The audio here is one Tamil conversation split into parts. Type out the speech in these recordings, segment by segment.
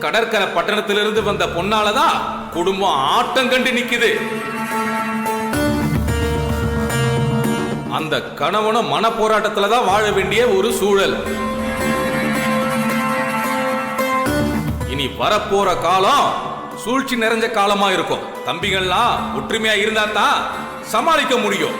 கடற்கரை பட்டணத்திலிருந்து வந்த பொண்ணாலதான் குடும்பம் ஆட்டம் கண்டு நிக்குது. அந்த கணவனும் மன போராட்டத்துலதான் வாழ வேண்டிய ஒரு சூழல். இனி வரப்போற காலம் சூழ்ச்சி நிறைஞ்ச காலமா இருக்கும். தம்பிகள்லாம் ஒற்றுமையா இருந்தா தான் சமாளிக்க முடியும்.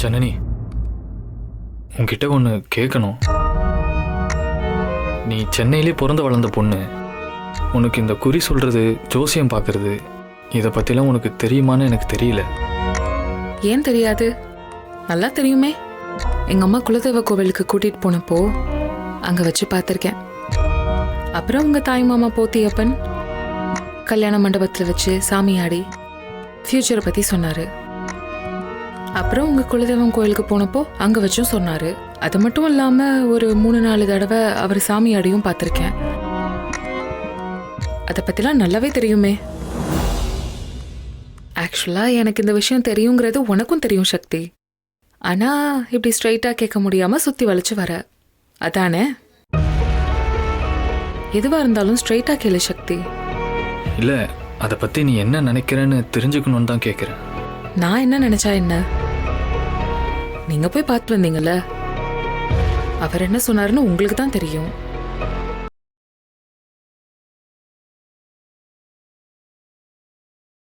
ஜனனி, உன்கிட்ட ஒன்று கேட்கணும். நீ சென்னையிலே பிறந்து வளர்ந்த பொண்ணு. உனக்கு இந்த குறி சொல்கிறது, ஜோசியம் பார்க்கறது, இதை பற்றிலாம் உனக்கு தெரியுமான்னு எனக்கு தெரியல. ஏன் தெரியாது? நல்லா தெரியுமே. எங்கள் அம்மா குலதெய்வ கோவிலுக்கு கூட்டிகிட்டு போனப்போ அங்கே வச்சு பார்த்துருக்கேன். அப்புறம் உங்கள் தாய் மாமா போத்தியப்பன் கல்யாண மண்டபத்தில் வச்சு சாமியாடி ஃப்யூச்சரை பற்றி சொன்னார். அப்புறம் உங்கள் குலதெய்வம் கோயிலுக்கு போனப்போ அங்கே வச்சும் சொன்னார். அது மட்டும் இல்லாமல் ஒரு 3-4 தடவை அவர் சாமியாடியும் பார்த்துருக்கேன். அதை பற்றிலாம் நல்லாவே தெரியுமே. ஆக்சுவலாக எனக்கு இந்த விஷயம் தெரியுங்கிறது உனக்கும் தெரியும் சக்தி. ஆனால் இப்படி ஸ்ட்ரைட்டாக கேட்க முடியாமல் சுற்றி வளைச்சு வர, அதானே? எதுவாக இருந்தாலும் ஸ்ட்ரைட்டாக கேளு சக்தி. இல்லை, அதை பற்றி நீ என்ன நினைக்கிறேன்னு தெரிஞ்சுக்கணுன்னு தான் கேட்குறேன். நான் என்ன நினைச்சா என்ன? நீங்க போய் பார்த்து வந்தீங்கல்ல, அவர் என்ன சொன்னாருன்னு உங்களுக்கு தான் தெரியும்.